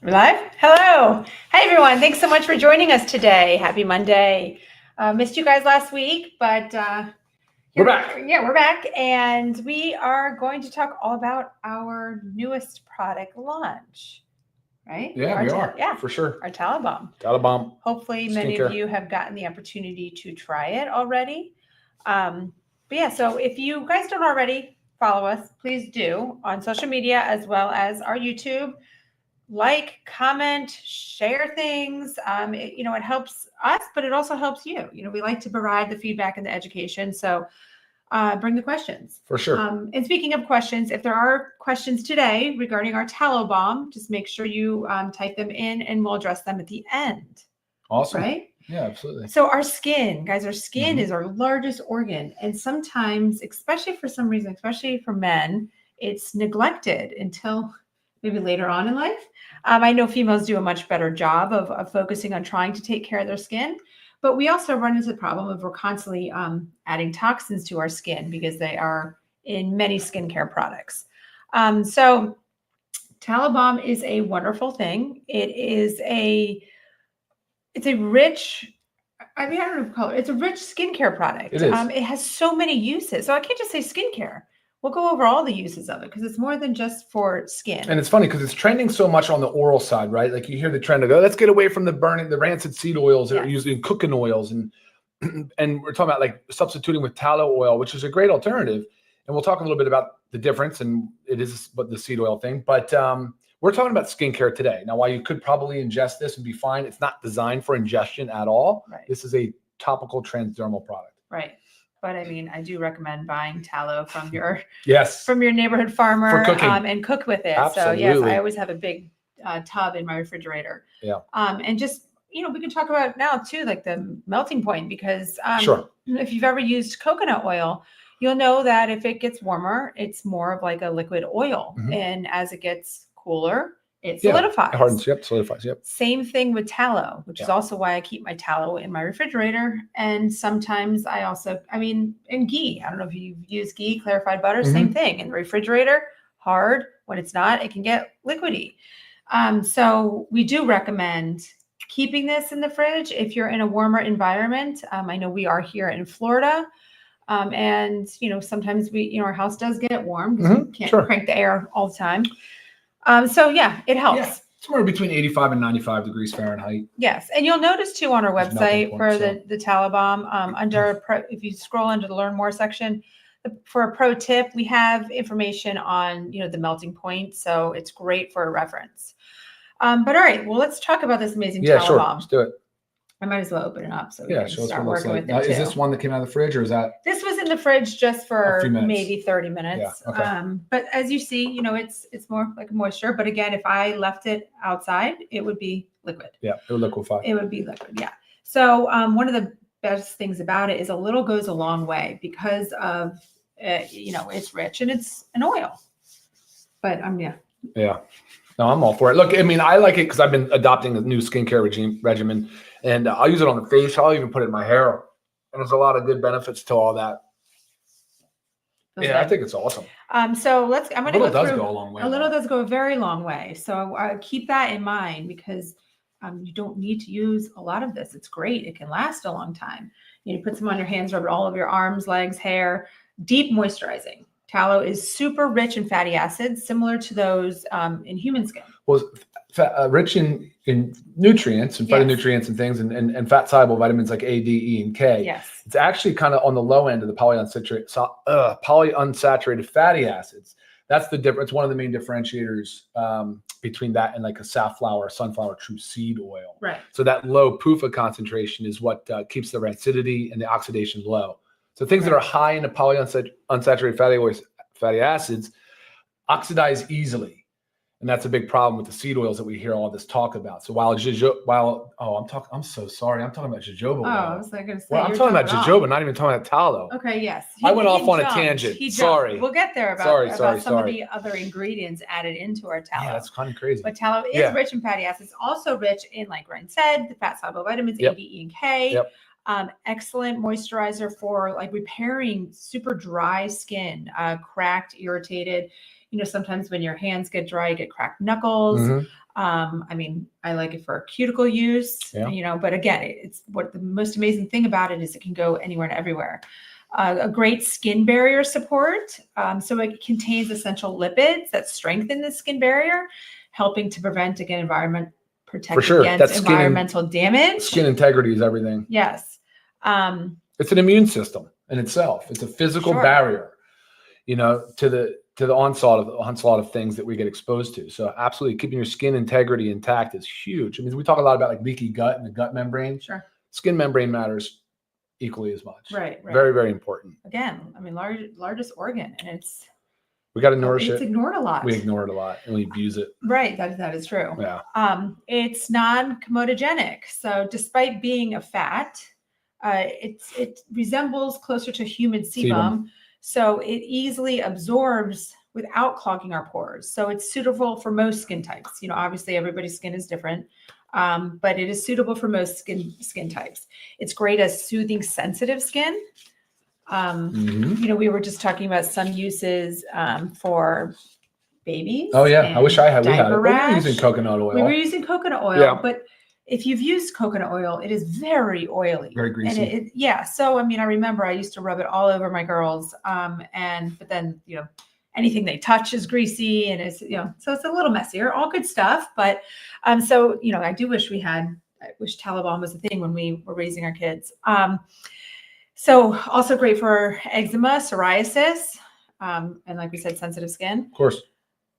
We're live? Hello. Hi, everyone. Thanks so much for joining us today. Happy Monday. Missed you guys last week, but We're back. Yeah, we're back. And we are going to talk all about our newest product launch, right? Yeah, we are. Yeah, for sure. our Tallow Balm. Tallow Balm. Hopefully, many of Skincare. you have gotten the opportunity to try it already. But yeah, so if you guys don't already follow us, please do on social media as well as our YouTube. Like, comment, share things. It helps us, but it also helps you. We like to provide the feedback and the education. So bring the questions. For sure. And speaking of questions, if there are questions today regarding our Tallow Balm, just make sure you type them in and we'll address them at the end. Awesome. Right? Yeah, absolutely. So our skin, guys, our skin is our largest organ. And sometimes, especially for some reason, especially for men, it's neglected until maybe later on in life. I know females do a much better job of focusing on trying to take care of their skin, but we also run into the problem of we're constantly adding toxins to our skin because they are in many skincare products. So Tallow Balm is a wonderful thing. It's a rich, I don't know what to call it. It's a rich skincare product. It is. It has so many uses. So I can't just say skincare. We'll go over all the uses of it because it's more than just for skin. And it's funny because it's trending so much on the oral side, right? Like you hear the trend of go, let's get away from the rancid seed oils that are used in cooking oils. And we're talking about like substituting with tallow oil, which is a great alternative. And we'll talk a little bit about the difference, and it is but the seed oil thing. But we're talking about skincare today. Now, while you could probably ingest this and be fine, it's not designed for ingestion at all. Right. This is a topical transdermal product. Right. But I mean, I do recommend buying tallow from your neighborhood farmer for cooking. And cook with it. Absolutely. So yes, I always have a big tub in my refrigerator. Yeah. And just we can talk about now too, like the melting point, because Sure. If you've ever used coconut oil, you'll know that if it gets warmer, it's more of like a liquid oil, and as it gets cooler, it solidifies. It hardens. Yep, solidifies. Yep. Same thing with tallow, which is also why I keep my tallow in my refrigerator. And sometimes I also, in ghee. I don't know if you've used ghee, clarified butter, same thing. In the refrigerator, hard. When it's not, it can get liquidy. So we do recommend keeping this in the fridge if you're in a warmer environment. I know we are here in Florida. And sometimes our house does get warm because we can't crank the air all the time. So yeah, it helps. Yeah. Somewhere between 85 and 95 degrees Fahrenheit. Yes. And you'll notice too on our website for the Tallow Balm, if you scroll under the Learn More section, for a pro tip, we have information on, the melting point. So it's great for a reference. But all right, well, let's talk about this amazing Tallow Balm. Let's do it. I might as well open it up so we can start working with it. Now, is this one that came out of the fridge, or is that? This was in the fridge just for maybe 30 minutes. Yeah, okay. But as you see, it's more like a moisture. But again, if I left it outside, it would be liquid. Yeah, it would liquefy. It would be liquid, yeah. So one of the best things about it is a little goes a long way because of, it's rich and it's an oil. But yeah. Yeah. No, I'm all for it. Look, I like it because I've been adopting a new skincare regimen. And I'll use it on the face. I'll even put it in my hair. And there's a lot of good benefits to all that. I think it's awesome. So I'm going to go through. A little does go a long way. A little does go a very long way. So keep that in mind because you don't need to use a lot of this. It's great. It can last a long time. You put some on your hands, rub it all over your arms, legs, hair. Deep moisturizing. Tallow is super rich in fatty acids, similar to those in human skin. Well, rich in nutrients and phytonutrients and things, and fat soluble vitamins like A, D, E, and K. Yes. It's actually kind of on the low end of the polyunsaturated fatty acids. That's the difference. One of the main differentiators between that and like a safflower, sunflower, true seed oil. Right. So that low PUFA concentration is what keeps the rancidity and the oxidation low. So things that are high in the polyunsaturated fatty acids oxidize easily. And that's a big problem with the seed oils that we hear all this talk about. So I'm so sorry. I'm talking about jojoba oil. Oh, I was going to say. Well, I'm talking about jojoba, not even talking about tallow. Okay, yes. I went off on a tangent. Sorry. We'll get there about some of the other ingredients added into our tallow. Yeah, that's kind of crazy. But tallow is rich in fatty acids. Also rich in, like Ryan said, the fat soluble vitamins, A, D, E, and K. Yep. Excellent moisturizer for like repairing super dry skin, cracked, irritated. Sometimes when your hands get dry, you get cracked knuckles. I mean, I like it for cuticle use, but again, it's what the most amazing thing about it is it can go anywhere and everywhere. A great skin barrier support. So it contains essential lipids that strengthen the skin barrier, helping to prevent, again, protect against environmental damage. Skin integrity is everything. Yes. It's an immune system in itself. It's a physical barrier, to the onslaught of things that we get exposed to. So absolutely keeping your skin integrity intact is huge. I mean, we talk a lot about like leaky gut and the gut membrane. Sure. Skin membrane matters equally as much. Right. Very, very important. Again, I mean, largest organ, and we got to nourish it. It's ignored a lot. We ignore it a lot and we abuse it. Right. That is true. Yeah. It's non-comedogenic. So despite being a fat, it resembles closer to human sebum. So it easily absorbs without clogging our pores. So it's suitable for most skin types. Obviously everybody's skin is different. But it is suitable for most skin types. It's great as soothing sensitive skin. We were just talking about some uses for babies. Oh yeah, I wish I had. We were using coconut oil. We were using coconut oil, but if you've used coconut oil, it is very oily, very greasy. And so I mean, I remember I used to rub it all over my girls, but then anything they touch is greasy, and it's so it's a little messier. All good stuff, but so I do wish I wish Tallow Balm was a thing when we were raising our kids. So also great for eczema, psoriasis, and like we said, sensitive skin. Of course.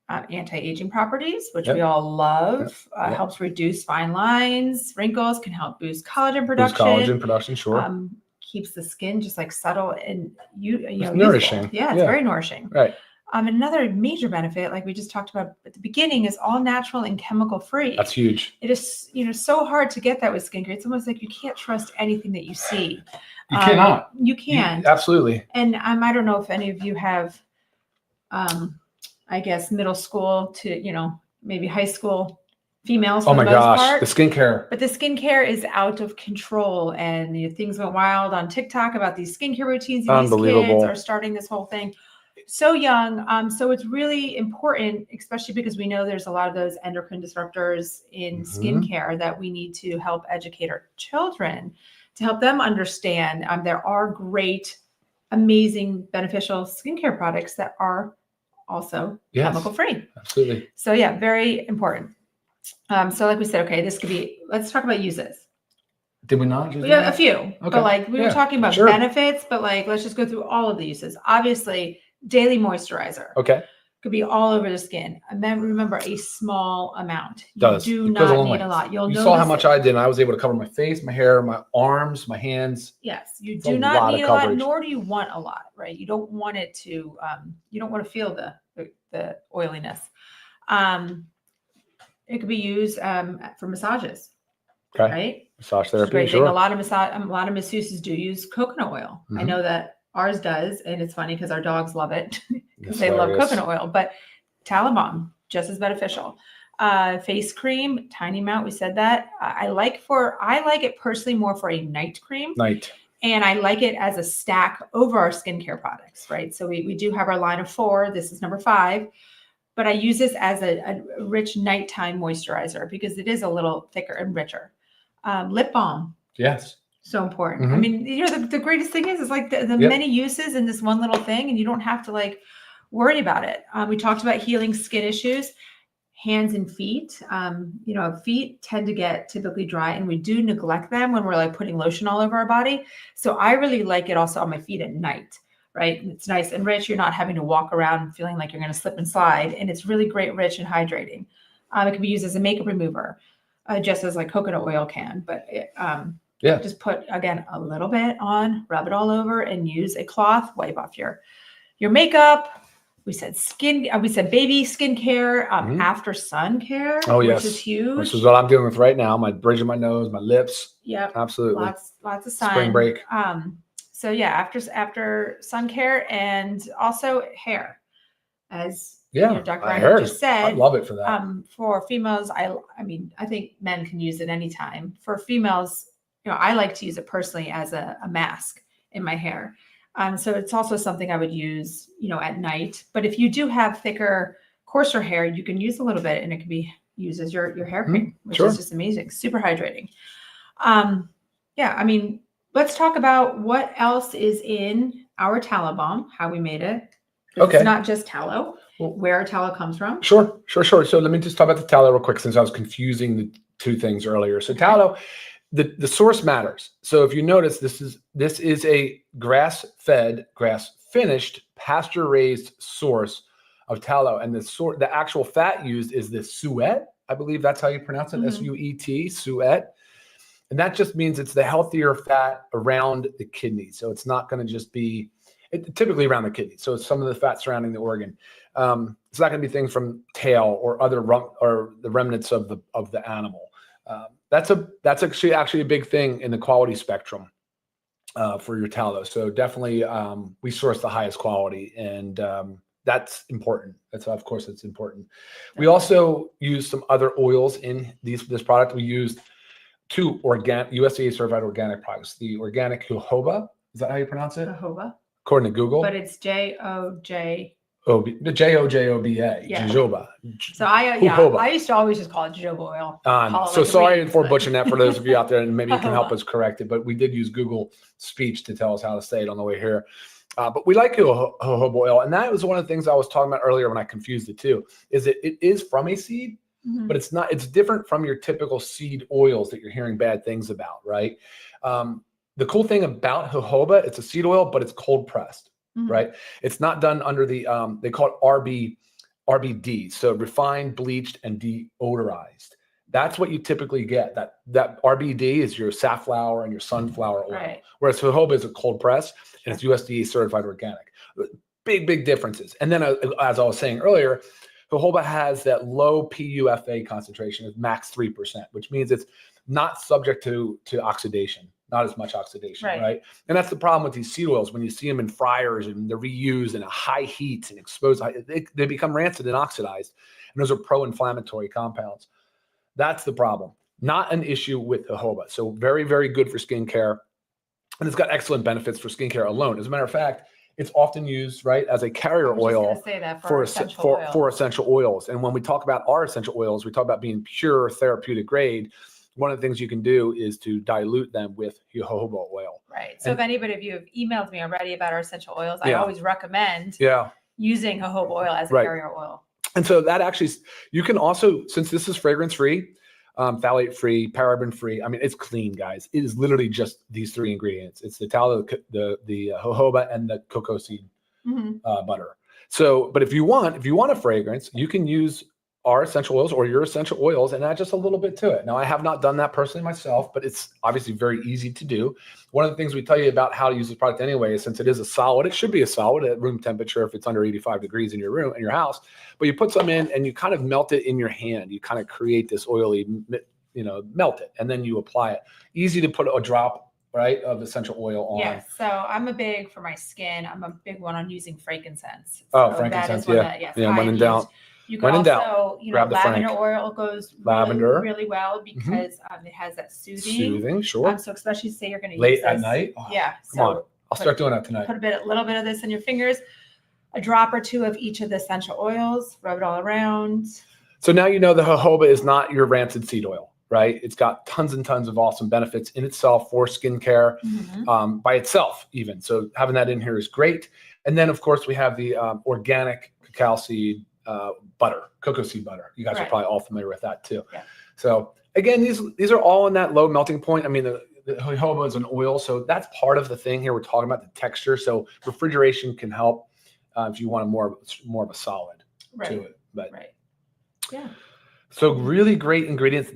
Anti-aging properties, which we all love. Helps reduce fine lines, wrinkles, can help boost collagen production. Sure. Keeps the skin just like subtle and nourishing. Yeah, it's very nourishing. Right. Another major benefit, like we just talked about at the beginning, is all natural and chemical free. That's huge. It is, so hard to get that with skincare. It's almost like you can't trust anything that you see. You cannot. You can't. Absolutely. And I don't know if any of you have, I guess, middle school to, maybe high school females. Oh my gosh, the skincare. But the skincare is out of control, and things went wild on TikTok about these skincare routines. And these kids are starting this whole thing so young. So it's really important, especially because we know there's a lot of those endocrine disruptors in skincare that we need to help educate our children to help them understand. There are great, amazing, beneficial skincare products that are also chemical free. Absolutely. So yeah, very important. So like we said, okay, let's talk about uses. Did we not? We have a few, but we were talking about benefits, but let's just go through all of the uses. Obviously, daily moisturizer. Okay. Could be all over the skin. And then remember, a small amount. You do it not need a lot. You saw how much I did. And I was able to cover my face, my hair, my arms, my hands. Yes, you do not need a lot, nor do you want a lot, right? You don't want it to. You don't want to feel the oiliness. It could be used for massages. Okay. Right. Massage therapy. Great thing. A lot of masseuses do use coconut oil. I know that ours does, and it's funny because our dogs love it because they love coconut oil. But Tallow Balm, just as beneficial. Face cream, tiny amount. We said that. I like it personally more for a night cream. And I like it as a stack over our skincare products, right? So we do have our line of 4. This is number 5. But I use this as a rich nighttime moisturizer because it is a little thicker and richer. Lip balm. Yes. So important. I mean, the greatest thing is like the many uses in this one little thing, and you don't have to worry about it. We talked about healing skin issues, hands and feet. Feet tend to get typically dry, and we do neglect them when we're putting lotion all over our body. So I really like it also on my feet at night, right? It's nice and rich. You're not having to walk around feeling like you're going to slip and slide, and it's really great, rich and hydrating. It can be used as a makeup remover, just as coconut oil can, but just put, again, a little bit on, rub it all over, and use a cloth, wipe off your makeup. We said baby skincare, after sun care, which is huge. Which is what I'm dealing with right now. My bridge of my nose, my lips. Yep. Absolutely. Lots of sun. Spring break. So yeah, after sun care, and also hair, as Dr. Reiner just said. I love it for that. For females, I think men can use it anytime. For females, I like to use it personally as a mask in my hair. So it's also something I would use, at night. But if you do have thicker, coarser hair, you can use a little bit, and it can be, use as your hair cream, which Sure. is just amazing, super hydrating. Yeah, I mean, let's talk about what else is in our tallow balm, how we made it. Okay. It's not just tallow, where our tallow comes from. Sure. So let me just talk about the tallow real quick, since I was confusing the two things earlier. So tallow, the source matters. So if you notice, this is a grass-fed, grass-finished, pasture-raised source of tallow, and the actual fat used is the suet. I believe that's how you pronounce it, S-U-E-T, suet. And that just means it's the healthier fat around the kidney. So it's not going to just be typically around the kidney. So it's some of the fat surrounding the organ. It's not going to be things from tail or other or the remnants of the animal. That's actually a big thing in the quality spectrum for your tallow. So definitely we source the highest quality, and that's important. Of course it's important. We also use some other oils in this product. We used 2 USDA certified organic products. The organic jojoba, is that how you pronounce it? Jojoba. According to Google. But it's J-O-J. The Jojoba. Yeah. Jojoba. So I used to always just call it jojoba oil. So sorry for butchering that for those of you out there, and maybe you can help us correct it. But we did use Google speech to tell us how to say it on the way here. But we like jojoba oil, and that was one of the things I was talking about earlier when I confused it too. Is it is from a seed, but it's not. It's different from your typical seed oils that you're hearing bad things about, right? The cool thing about jojoba, it's a seed oil, but it's cold pressed. Right? It's not done under the they call it RBD, so refined, bleached, and deodorized. That's what you typically get. That RBD is your safflower and your sunflower oil, right. Whereas jojoba is a cold press and it's USDA certified organic. Big differences. And then as I was saying earlier, jojoba has that low PUFA concentration of max 3%, which means it's not subject to oxidation. Not as much oxidation, right? And that's the problem with these seed oils. When you see them in fryers and they're reused in a high heat and exposed, they become rancid and oxidized. And those are pro-inflammatory compounds. That's the problem. Not an issue with jojoba. So very, very good for skincare. And it's got excellent benefits for skincare alone. As a matter of fact, it's often used, right, as a carrier oil for essential oils. And when we talk about our essential oils, we talk about being pure therapeutic grade. One of the things you can do is to dilute them with jojoba oil. Right. So if anybody of you have emailed me already about our essential oils, I always recommend using jojoba oil as a carrier oil. And so that actually, you can also, since this is fragrance free, phthalate free, paraben free. I mean, it's clean, guys. It is literally just these 3 ingredients. It's the tallow, the jojoba, and the cocoa seed butter. So, but if you want a fragrance, you can use our essential oils or your essential oils and add just a little bit to it. Now, I have not done that personally myself, but it's obviously very easy to do. One of the things we tell you about how to use this product anyway is, since it is a solid, it should be a solid at room temperature if it's under 85 degrees in your room, in your house, but you put some in and you kind of melt it in your hand. You kind of create this oily, melt it, and then you apply it. Easy to put a drop, right, of essential oil on. Yes. So I'm for my skin, I'm a big one on using frankincense. Frankincense, when in doubt. You can also, lavender oil goes really well because it has that soothing. Sure. So especially say you're going to late use this. At night. Come on, I'll start doing that tonight. Put a little bit of this in your fingers, a drop or 2 of each of the essential oils. Rub it all around. So now you know the jojoba is not your rancid seed oil, right? It's got tons and tons of awesome benefits in itself for skincare, by itself even. So having that in here is great. And then of course we have the organic cacao seed butter, cocoa seed butter. You guys are probably all familiar with that too. Yeah. So again, these are all in that low melting point. I mean, the jojoba is an oil, so that's part of the thing here. We're talking about the texture. So refrigeration can help if you want more of a solid to it. But so really great ingredients.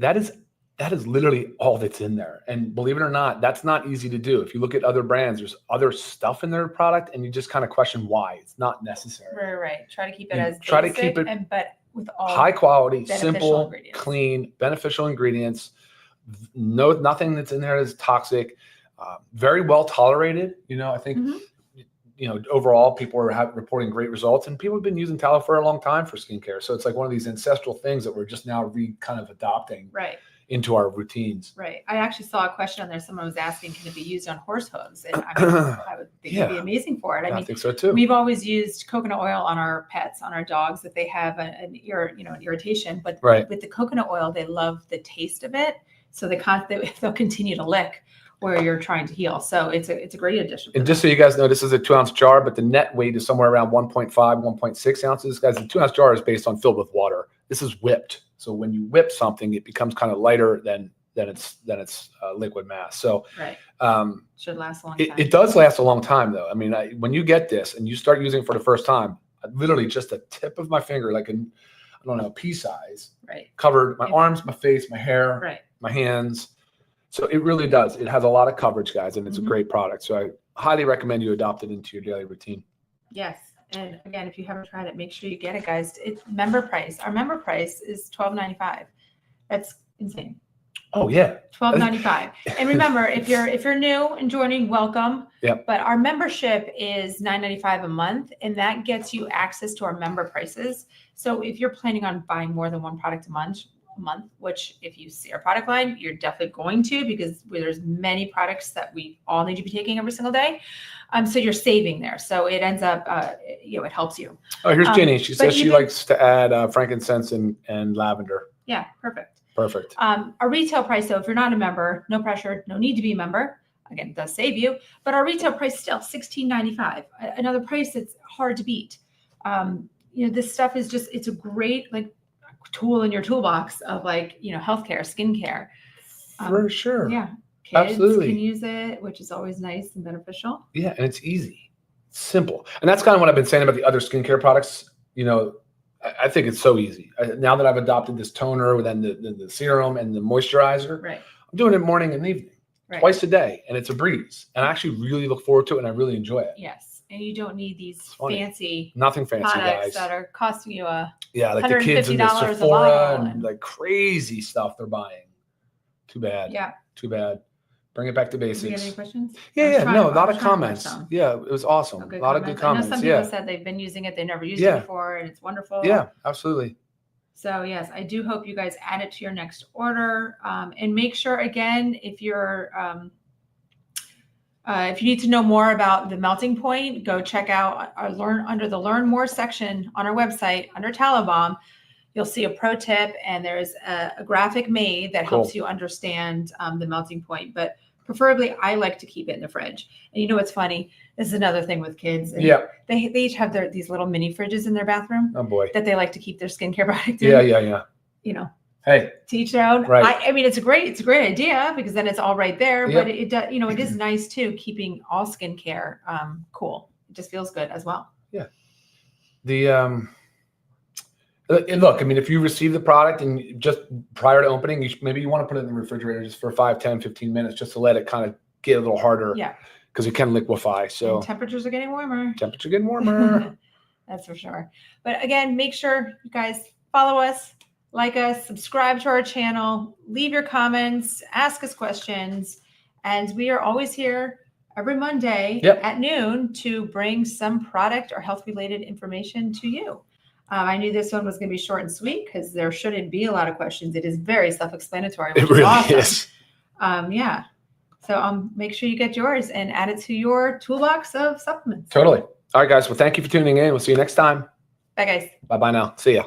That is literally all that's in there. And believe it or not, that's not easy to do. If you look at other brands, there's other stuff in their product and you just kind of question why. It's not necessary. Right. Try to keep it as basic, but with all high quality, simple, ingredients. Clean, beneficial ingredients. Nothing that's in there is toxic. Very well tolerated. I think overall people are reporting great results, and people have been using tallow for a long time for skincare. So it's like one of these ancestral things that we're just now kind of adopting. Right. into our routines. Right. I actually saw a question on there. Someone was asking, can it be used on horse hooves? And I would think it'd be amazing for it. I think so too. We've always used coconut oil on our pets, on our dogs, if they have an irritation. But with the coconut oil, they love the taste of it, so they'll continue to lick where you're trying to heal. So it's a great addition. And just so you guys know, this is a 2-ounce jar, but the net weight is somewhere around 1.5, 1.6 ounces. Guys, the 2-ounce jar is based on filled with water. This is whipped. So when you whip something, it becomes kind of lighter than its liquid mass. So should last a long time. It does last a long time, though. I mean, when you get this and you start using it for the first time, literally just a tip of my finger, like a pea size, covered my arms, my face, my hair, my hands. So it really does. It has a lot of coverage, guys, and it's a great product. So I highly recommend you adopt it into your daily routine. Yes. And again, if you haven't tried it, make sure you get it, guys. It's member price. Our member price is $12.95. That's insane. Oh yeah, $12.95. And remember, if you're new and joining, welcome. Yep. But our membership is $9.95 a month, and that gets you access to our member prices. So if you're planning on buying more than one product a month, which if you see our product line, you're definitely going to, because there's many products that we all need to be taking every single day. So you're saving there. So it ends up, it helps you. Oh, here's Jenny. She says she likes to add frankincense and lavender. Yeah, perfect. Perfect. Our retail price, though, if you're not a member, no pressure, no need to be a member. Again, it does save you, but our retail price still $16.95. Another price that's hard to beat. This stuff is just, it's a great tool in your toolbox of healthcare, skincare. For sure. Yeah. Kids absolutely can use it, which is always nice and beneficial. Yeah. And it's easy, simple. And that's kind of what I've been saying about the other skincare products. I think it's so easy. Now that I've adopted this toner, then the serum and the moisturizer, I'm doing it morning and evening, twice a day. And it's a breeze. And I actually really look forward to it. And I really enjoy it. Yes. And you don't need these nothing fancy products guys that are costing you like the kids in the Sephora and like crazy stuff they're buying. Too bad. Yeah. Too bad. Bring it back to basics. Do you have any questions? Yeah. No, a lot of comments. Yeah, it was awesome. A lot of good comments. I know some people said they've been using it. They never used it before, and it's wonderful. Yeah, absolutely. So yes, I do hope you guys add it to your next order. And make sure, again, if you need to know more about the melting point, go check out under the Learn More section on our website under Tallow Balm. You'll see a pro tip, and there's a graphic made that helps you understand the melting point. But preferably, I like to keep it in the fridge. And you know what's funny? This is another thing with kids. And they each have these little mini fridges in their bathroom. Oh boy. That they like to keep their skincare product in. Yeah. Hey. To each their own. Right. I mean, it's a great idea, because then it's all right there. But it does, it is nice too, keeping all skincare cool. It just feels good as well. Yeah. Look, I mean, if you receive the product and just prior to opening, maybe you want to put it in the refrigerator just for 5, 10, 15 minutes, just to let it kind of get a little harder. Yeah. Because it can liquefy. So and temperatures are getting warmer. That's for sure. But again, make sure you guys follow us, like us, subscribe to our channel, leave your comments, ask us questions. And we are always here every Monday at noon to bring some product or health-related information to you. I knew this one was going to be short and sweet because there shouldn't be a lot of questions. It is very self-explanatory. It really is. Yeah. So make sure you get yours and add it to your toolbox of supplements. Totally. All right, guys. Well, thank you for tuning in. We'll see you next time. Bye, guys. Bye-bye now. See ya.